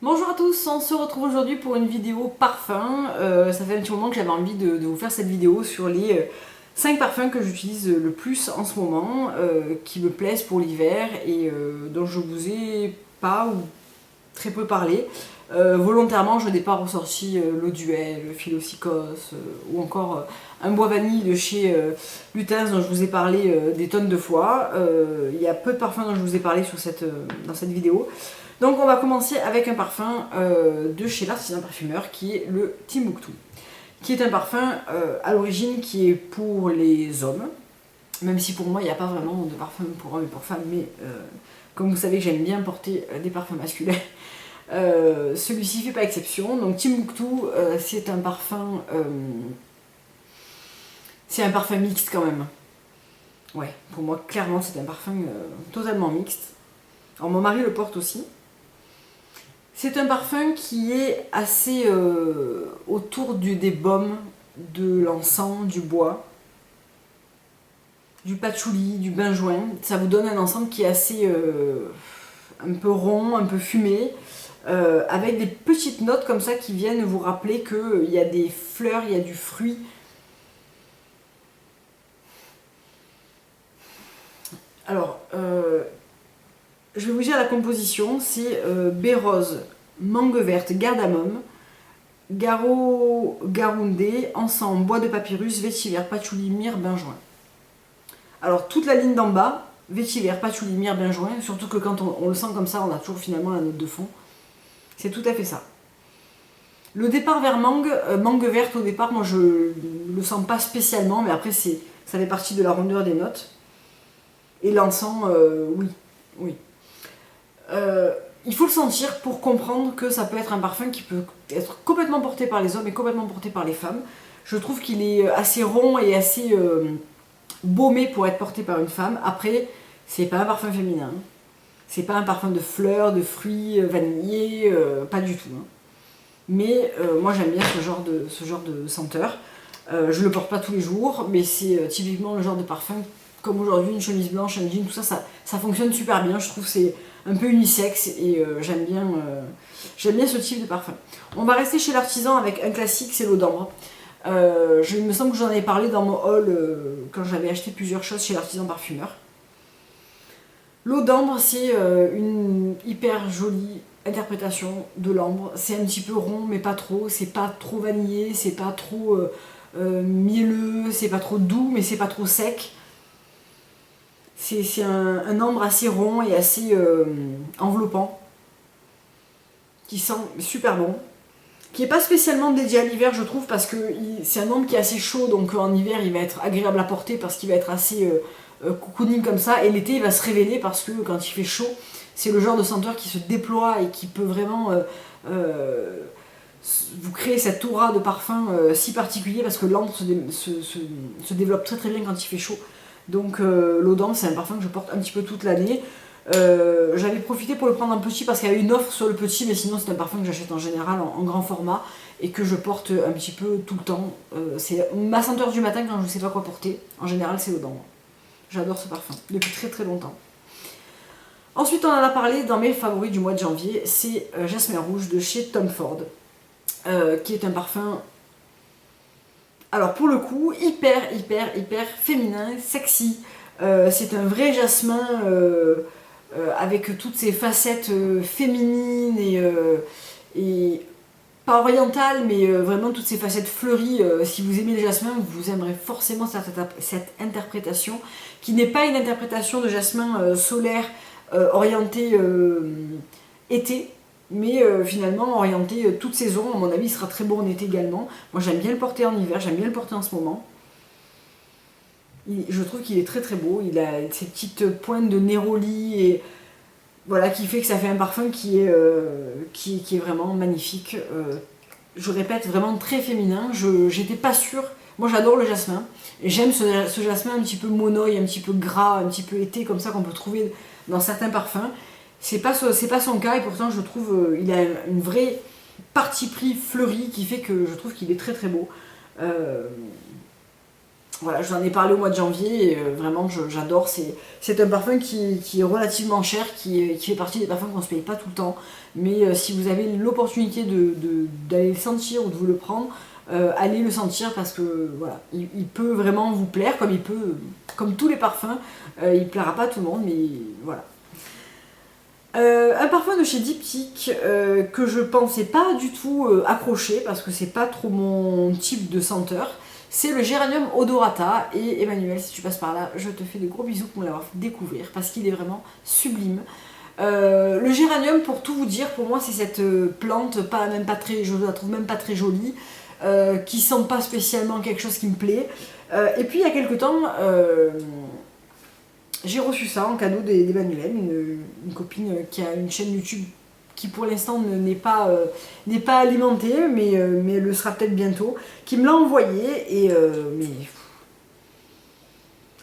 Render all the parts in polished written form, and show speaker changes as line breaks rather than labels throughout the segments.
Bonjour à tous, on se retrouve aujourd'hui pour une vidéo parfum. Ça fait un petit moment que j'avais envie de vous faire cette vidéo sur les 5 parfums que j'utilise le plus en ce moment, qui me plaisent pour l'hiver et dont je vous ai pas ou très peu parlé. Volontairement, je n'ai pas ressorti l'eau duel, le Philosykos ou encore un bois vanille de chez Lutin dont je vous ai parlé des tonnes de fois. Il y a peu de parfums dont je vous ai parlé dans cette vidéo. Donc on va commencer avec un parfum de chez l'artisan parfumeur qui est le Timbuktu, qui est un parfum à l'origine qui est pour les hommes, même si pour moi il n'y a pas vraiment de parfum pour hommes et pour femmes, mais comme vous savez j'aime bien porter des parfums masculins, celui-ci fait pas exception. Donc Timbuktu c'est un parfum mixte quand même. Ouais, pour moi clairement c'est un parfum totalement mixte. Alors mon mari le porte aussi. C'est un parfum qui est assez autour des baumes, de l'encens, du bois, du patchouli, du benjoin. Ça vous donne un ensemble qui est assez un peu rond, un peu fumé, avec des petites notes comme ça qui viennent vous rappeler qu'il y a des fleurs, il y a du fruit. Alors, je vais vous dire la composition, c'est baie rose, mangue verte, cardamome, garoundé, encens, bois de papyrus, vétiver, patchouli, myrrhe, benjoin. Alors toute la ligne d'en bas, vétiver, patchouli, myrrhe, benjoin, surtout que quand on le sent comme ça, on a toujours finalement la note de fond. C'est tout à fait ça. Le départ vers mangue verte au départ, moi je le sens pas spécialement, mais après ça fait partie de la rondeur des notes. Et l'encens, oui. Il faut le sentir pour comprendre que ça peut être un parfum qui peut être complètement porté par les hommes et complètement porté par les femmes. Je trouve qu'il est assez rond et assez baumé pour être porté par une femme. Après, c'est pas un parfum féminin. C'est pas un parfum de fleurs, de fruits, vanillés, pas du tout. Mais moi j'aime bien ce genre de senteur. Je le porte pas tous les jours, mais c'est typiquement le genre de parfum comme aujourd'hui, une chemise blanche, un jean, tout ça, ça fonctionne super bien. Je trouve que c'est un peu unisexe et j'aime bien ce type de parfum. On va rester chez l'artisan avec un classique, c'est l'eau d'ambre. Il me semble que j'en avais parlé dans mon haul quand j'avais acheté plusieurs choses chez l'artisan parfumeur. L'eau d'ambre, c'est une hyper jolie interprétation de l'ambre. C'est un petit peu rond, mais pas trop. C'est pas trop vanillé, c'est pas trop mielleux, c'est pas trop doux, mais c'est pas trop sec. C'est un ambre assez rond et assez enveloppant, qui sent super bon, qui n'est pas spécialement dédié à l'hiver, je trouve, parce que c'est un ambre qui est assez chaud, donc en hiver il va être agréable à porter parce qu'il va être assez cocooning comme ça, et l'été il va se révéler parce que quand il fait chaud, c'est le genre de senteur qui se déploie et qui peut vraiment vous créer cette aura de parfum si particulier, parce que l'ambre se développe très très bien quand il fait chaud. Donc l'eau d'ambre, c'est un parfum que je porte un petit peu toute l'année. J'avais profité pour le prendre en petit parce qu'il y a une offre sur le petit, mais sinon c'est un parfum que j'achète en général en grand format et que je porte un petit peu tout le temps. C'est ma senteur du matin quand je ne sais pas quoi porter. En général, c'est l'eau d'ambre. J'adore ce parfum depuis très très longtemps. Ensuite, on en a parlé dans mes favoris du mois de janvier, c'est Jasmin Rouge de chez Tom Ford, qui est un parfum, alors pour le coup, hyper féminin, sexy. C'est un vrai jasmin avec toutes ces facettes féminines et pas orientales, mais vraiment toutes ces facettes fleuries. Si vous aimez le jasmin, vous aimerez forcément cette interprétation, qui n'est pas une interprétation de jasmin solaire orientée été, mais finalement orienté toute saison. À mon avis, il sera très beau en été également. Moi, j'aime bien le porter en hiver, j'aime bien le porter en ce moment. Je trouve qu'il est très très beau. Il a ces petites pointes de néroli et voilà, qui fait que ça fait un parfum qui est vraiment magnifique. Je répète, vraiment très féminin. J'étais pas sûre. Moi, j'adore le jasmin et j'aime ce jasmin un petit peu monoï, un petit peu gras, un petit peu été comme ça qu'on peut trouver dans certains parfums. C'est pas son cas et pourtant je trouve il a une vraie partie pris fleurie qui fait que je trouve qu'il est très très beau. Voilà, je vous en ai parlé au mois de janvier, et vraiment j'adore. C'est un parfum qui est relativement cher, qui fait partie des parfums qu'on ne se paye pas tout le temps. Mais si vous avez l'opportunité d'aller le sentir ou de vous le prendre, allez le sentir parce que voilà, il peut vraiment vous plaire, comme tous les parfums, il plaira pas à tout le monde, mais voilà. Un parfum de chez Diptyque que je pensais pas du tout accrocher parce que c'est pas trop mon type de senteur. C'est le Géranium Odorata, et Emmanuel, si tu passes par là, je te fais de gros bisous pour me l'avoir fait découvrir parce qu'il est vraiment sublime. Le géranium, pour tout vous dire, pour moi c'est cette plante, même pas très, je la trouve même pas très jolie, qui sent pas spécialement quelque chose qui me plaît. Et puis il y a quelques temps, j'ai reçu ça en cadeau d'Emmanuel, une copine qui a une chaîne YouTube qui pour l'instant n'est pas alimentée, mais elle le sera peut-être bientôt, qui me l'a envoyé, mais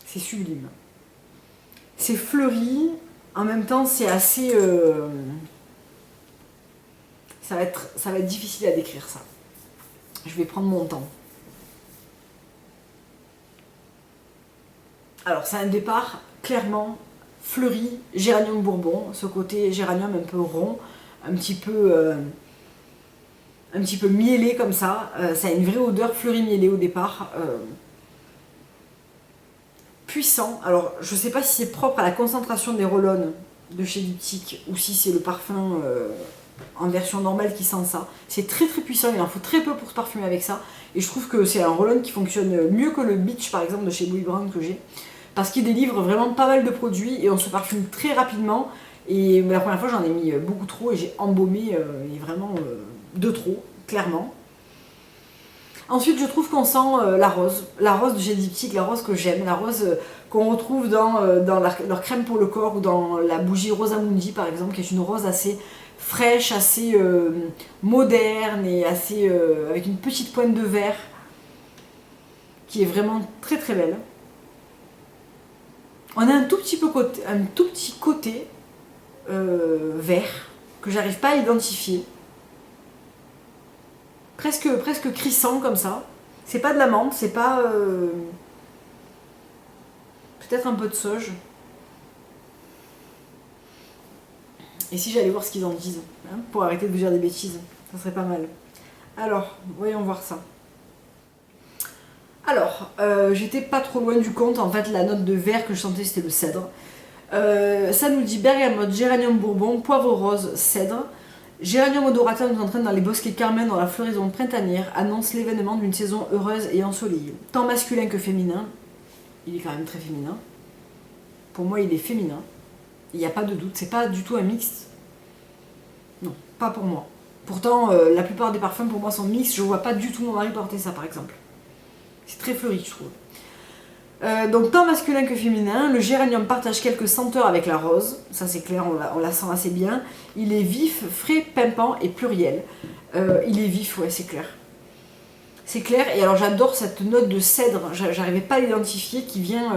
c'est sublime. C'est fleuri, en même temps c'est assez... ça va être difficile à décrire ça. Je vais prendre mon temps. Alors c'est un départ clairement fleuri, géranium bourbon, ce côté géranium un peu rond, un petit peu mielé comme ça. Ça a une vraie odeur fleurie mielée au départ. Puissant. Alors je sais pas si c'est propre à la concentration des roll-on de chez Diptyque ou si c'est le parfum en version normale qui sent ça. C'est très très puissant, il en faut très peu pour se parfumer avec ça. Et je trouve que c'est un roll-on qui fonctionne mieux que le Beach par exemple de chez Louis Brown que j'ai. Parce qu'il délivre vraiment pas mal de produits et on se parfume très rapidement. Et la première fois j'en ai mis beaucoup trop et j'ai embaumé vraiment de trop, clairement. Ensuite je trouve qu'on sent la rose de chez Diptyque, la rose que j'aime, la rose qu'on retrouve dans leur crème pour le corps ou dans la bougie Rosamundi par exemple, qui est une rose assez fraîche, assez moderne et assez avec une petite pointe de vert qui est vraiment très très belle. On a un tout petit côté vert que j'arrive pas à identifier. Presque crissant comme ça. C'est pas de la menthe, c'est pas... peut-être un peu de sauge. Et si j'allais voir ce qu'ils en disent, hein, pour arrêter de vous dire des bêtises, ça serait pas mal. Alors, voyons voir ça. Alors, j'étais pas trop loin du compte, en fait la note de vert que je sentais c'était le cèdre. Ça nous dit bergamote, géranium bourbon, poivre rose, cèdre. Géranium odorata nous entraîne dans les bosquets Carmen dans la floraison printanière, annonce l'événement d'une saison heureuse et ensoleillée. Tant masculin que féminin, il est quand même très féminin. Pour moi il est féminin, il n'y a pas de doute, c'est pas du tout un mixte. Non, pas pour moi. Pourtant la plupart des parfums pour moi sont mixtes, je vois pas du tout mon mari porter ça par exemple. C'est très fleuri je trouve. Donc tant masculin que féminin, le géranium partage quelques senteurs avec la rose, ça c'est clair, on la sent assez bien. Il est vif, frais, pimpant et pluriel. Il est vif, ouais c'est clair. C'est clair, et alors j'adore cette note de cèdre, j'arrivais pas à l'identifier, qui vient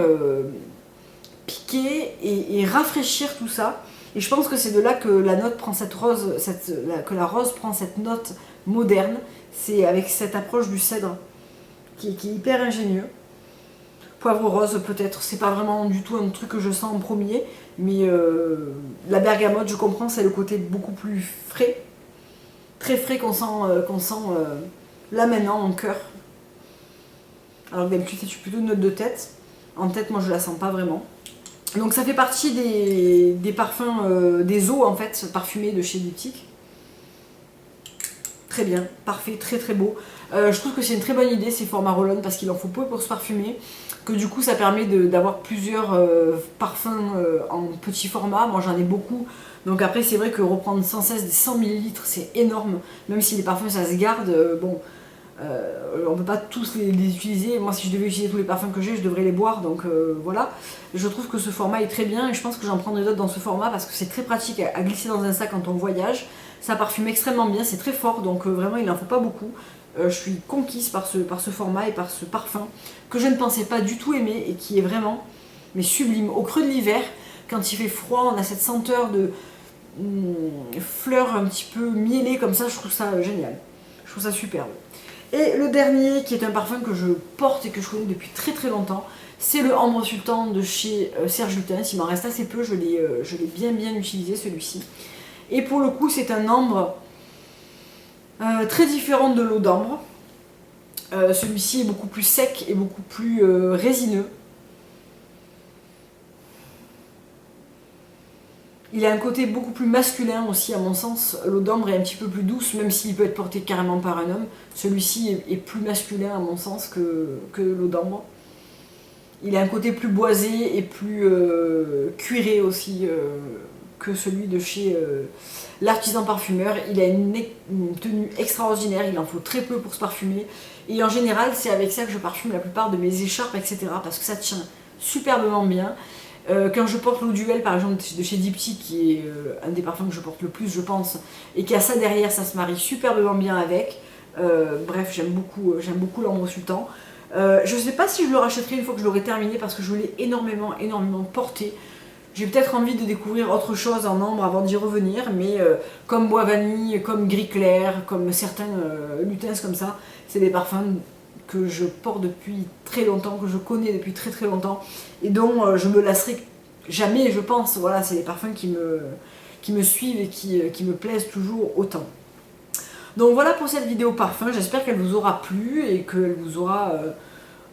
piquer et rafraîchir tout ça. Et je pense que c'est de là que la note prend que la rose prend cette note moderne, c'est avec cette approche du cèdre qui est hyper ingénieux. Poivre rose peut-être, c'est pas vraiment du tout un truc que je sens en premier, mais la bergamote je comprends, c'est le côté beaucoup plus frais, très frais qu'on sent là maintenant en cœur. Alors que d'habitude c'est plutôt une note de tête, en tête moi je la sens pas vraiment. Donc ça fait partie des parfums, des eaux en fait parfumées de chez Diptyque. Très bien, parfait, très très beau. Je trouve que c'est une très bonne idée ces formats roll-on parce qu'il en faut peu pour se parfumer. Que du coup ça permet d'avoir plusieurs parfums en petit format. Moi j'en ai beaucoup. Donc après c'est vrai que reprendre sans cesse des 100 ml c'est énorme. Même si les parfums ça se garde, bon, on peut pas tous les utiliser. Moi si je devais utiliser tous les parfums que j'ai, je devrais les boire. Donc voilà. Je trouve que ce format est très bien et je pense que j'en prendrai d'autres dans ce format parce que c'est très pratique à glisser dans un sac quand on voyage. Ça parfume extrêmement bien, c'est très fort donc vraiment il n'en faut pas beaucoup. Je suis conquise par ce format et par ce parfum que je ne pensais pas du tout aimer et qui est vraiment mais sublime. Au creux de l'hiver, quand il fait froid, on a cette senteur de fleurs un petit peu mielées comme ça, je trouve ça génial. Je trouve ça superbe. Et le dernier, qui est un parfum que je porte et que je connais depuis très très longtemps, c'est le Ambre Sultan de chez Serge Lutens. Il m'en reste assez peu, je l'ai bien utilisé celui-ci. Et pour le coup, c'est un ambre très différent de l'eau d'ambre. Celui-ci est beaucoup plus sec et beaucoup plus résineux. Il a un côté beaucoup plus masculin aussi à mon sens. L'eau d'ambre est un petit peu plus douce, même s'il peut être porté carrément par un homme. Celui-ci est plus masculin à mon sens que l'eau d'ambre. Il a un côté plus boisé et plus cuiré aussi que celui de chez l'artisan parfumeur. Il a une tenue extraordinaire, il en faut très peu pour se parfumer. Et en général, c'est avec ça que je parfume la plupart de mes écharpes, etc. Parce que ça tient superbement bien. Quand je porte l'eau duel par exemple de chez Diptyque, qui est un des parfums que je porte le plus je pense, et qui a ça derrière, ça se marie superbement bien avec. Bref, j'aime beaucoup l'Ambre Sultan. Je ne sais pas si je le rachèterai une fois que je l'aurai terminé parce que je l'ai énormément porté. J'ai peut-être envie de découvrir autre chose en ambre avant d'y revenir, mais comme Bois Vanille, comme Gris Clair, comme certains Lutens comme ça, c'est des parfums que je porte depuis très longtemps, que je connais depuis très très longtemps, et dont je me lasserai jamais, je pense. Voilà, c'est des parfums qui me suivent et qui me plaisent toujours autant. Donc voilà pour cette vidéo parfum, j'espère qu'elle vous aura plu et qu'elle vous aura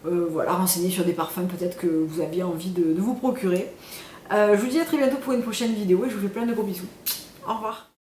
voilà, renseigné sur des parfums peut-être que vous aviez envie de vous procurer. Je vous dis à très bientôt pour une prochaine vidéo et je vous fais plein de gros bisous. Au revoir.